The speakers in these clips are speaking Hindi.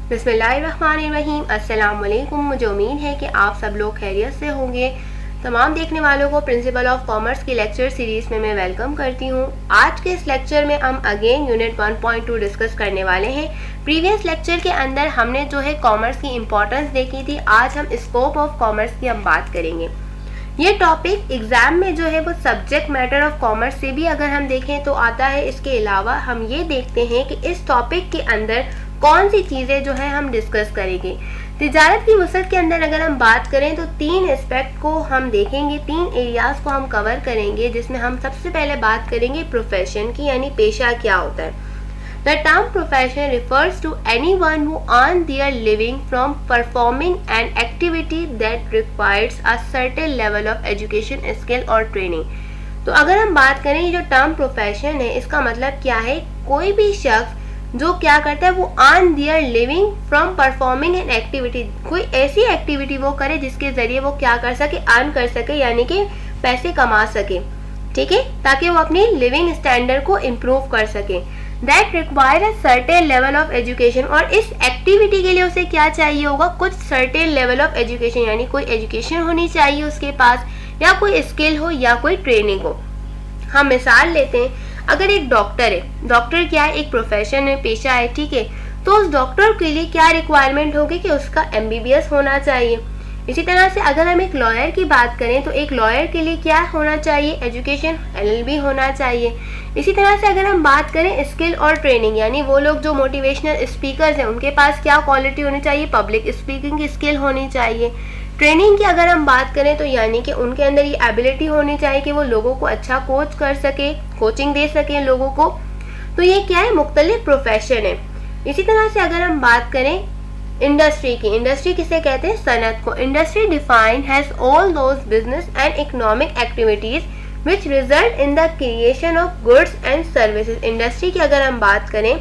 बिस्मिल्लाहिर्रहमानिर्रहीम। अस्सलाम वालेकुम। मुझे उम्मीद है कि आप सब लोग खैरियत से होंगे। तमाम देखने वालों को प्रिंसिपल ऑफ कॉमर्स की लेक्चर सीरीज़ में मैं वेलकम करती हूँ। आज के इस लेक्चर में हम अगेन यूनिट 1.2 डिस्कस करने वाले हैं। प्रीवियस लेक्चर के अंदर हमने जो है कॉमर्स की इम्पोर्टेंस देखी थी। आज हम स्कोप ऑफ कॉमर्स की हम बात करेंगे। ये टॉपिक एग्जाम में जो है वो सब्जेक्ट मैटर ऑफ कॉमर्स से भी अगर हम देखें तो आता है। इसके अलावा हम ये देखते हैं कि इस टॉपिक के अंदर कौन सी चीज़ें जो है हम डिस्कस करेंगे। तिजारत की वसअत के अंदर अगर हम बात करें तो 3 एस्पेक्ट को हम देखेंगे, 3 एरियाज़ को हम कवर करेंगे, जिसमें हम सबसे पहले बात करेंगे प्रोफेशन की, यानी पेशा क्या होता है। The term profession refers to anyone who earns their living from performing an activity that requires a certain level of education, skill और training। तो अगर हम बात करें ये जो टर्म प्रोफेशन है, इसका मतलब क्या है? कोई भी शख्स जो क्या करता है वो earn their living from performing an activity, कोई ऐसी एक्टिविटी वो करे जिसके जरिए वो क्या कर सके, अर्न कर सके, यानी कि पैसे कमा सके, ठीक है, ताकि वो अपनी लिविंग स्टैंडर्ड को इम्प्रूव कर सके। That require a certain level of education, और इस एक्टिविटी के लिए उसे क्या चाहिए होगा? कुछ सर्टेन लेवल ऑफ एजुकेशन, यानी कोई एजुकेशन होनी चाहिए उसके पास, या कोई स्किल हो, या कोई ट्रेनिंग हो। हम मिसाल लेते हैं, अगर एक डॉक्टर है, डॉक्टर क्या है? एक प्रोफेशन है, पेशा है, ठीक है। तो उस डॉक्टर के लिए क्या रिक्वायरमेंट होगी कि उसका MBBS होना चाहिए। इसी तरह से अगर हम एक लॉयर की बात करें तो एक लॉयर के लिए क्या होना चाहिए? एजुकेशन, LLB होना चाहिए। इसी तरह से अगर हम बात करें स्किल और ट्रेनिंग, यानी वो लोग जो मोटिवेशनल स्पीकर्स हैं उनके पास क्या क्वालिटी होनी चाहिए? पब्लिक स्पीकिंग की स्किल होनी चाहिए। ट्रेनिंग की अगर हम बात करें तो यानी कि उनके अंदर ये एबिलिटी होनी चाहिए कि वो लोगों को अच्छा कोच कर सके, कोचिंग दे सके लोगों को। तो ये क्या है? मुख्तलिफ प्रोफेशन है। इसी तरह से अगर हम बात करें इंडस्ट्री की, इंडस्ट्री किसे कहते हैं? सनत को। Industry defined has all those business and economic activities which result in the creation of goods and services. Industry की अगर हम बात करें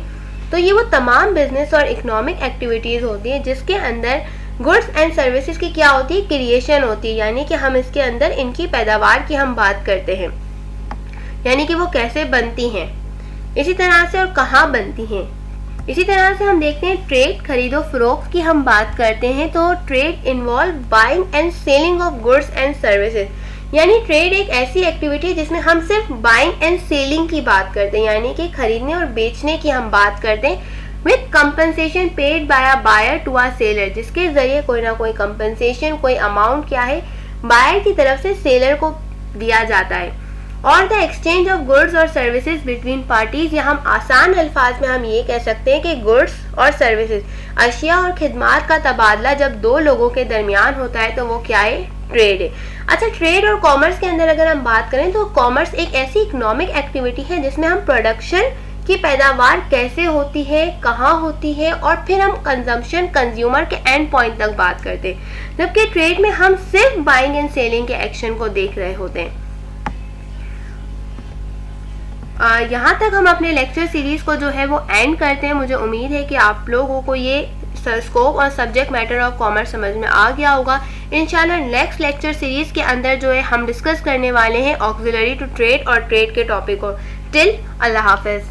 तो ये वो तमाम बिजनेस और इकोनॉमिक एक्टिविटीज होती है जिसके अंदर गुड्स एंड सर्विसेज की क्या होती है? क्रिएशन होती है, यानी कि हम इसके अंदर इनकी पैदावार की हम बात करते हैं, यानी कि वो कैसे बनती हैं, इसी तरह से और कहाँ बनती हैं। इसी तरह से हम देखते हैं ट्रेड, खरीदो फरोख्त की हम बात करते हैं तो trade involve buying and selling of goods and services, यानी ट्रेड एक ऐसी एक्टिविटी है जिसमें हम सिर्फ बाइंग एंड सेलिंग की बात करते हैं, यानी कि खरीदने और बेचने की हम बात करते हैं। With compensation paid by a buyer to a seller, जिसके जरिए कोई ना कोई कंपनसेशन, कोई अमाउंट क्या है, बायर की तरफ से सेलर को दिया जाता है। और द एक्सचेंज ऑफ गुड्स और सर्विसेज बिटवीन पार्टीज, या हम आसान अल्फाज में हम ये कह सकते हैं कि गुड्स और सर्विसेज, अशिया और खिदमात का तबादला जब दो लोगों के दरमियान होता है तो वो क्या है? ट्रेड है। अच्छा, ट्रेड और कॉमर्स के अंदर अगर हम बात करें तो कॉमर्स एक ऐसी इकोनॉमिक एक्टिविटी है जिसमें हम प्रोडक्शन की पैदावार कैसे होती है, कहाँ होती है, और फिर हम कंजम्पशन, कंज्यूमर के एंड पॉइंट तक बात करते हैं, जबकि ट्रेड में हम सिर्फ बाइंग एंड सेलिंग के एक्शन को देख रहे होते हैं। यहाँ तक हम अपने लेक्चर सीरीज को जो है वो एंड करते हैं। मुझे उम्मीद है कि आप लोगों को ये स्कोप और सब्जेक्ट मैटर ऑफ कॉमर्स समझ में आ गया होगा। इंशाल्लाह नेक्स्ट लेक्चर सीरीज के अंदर जो है हम डिस्कस करने वाले हैं ऑक्सिलरी टू ट्रेड और ट्रेड के टॉपिक को। टिल अल्लाह हाफिज।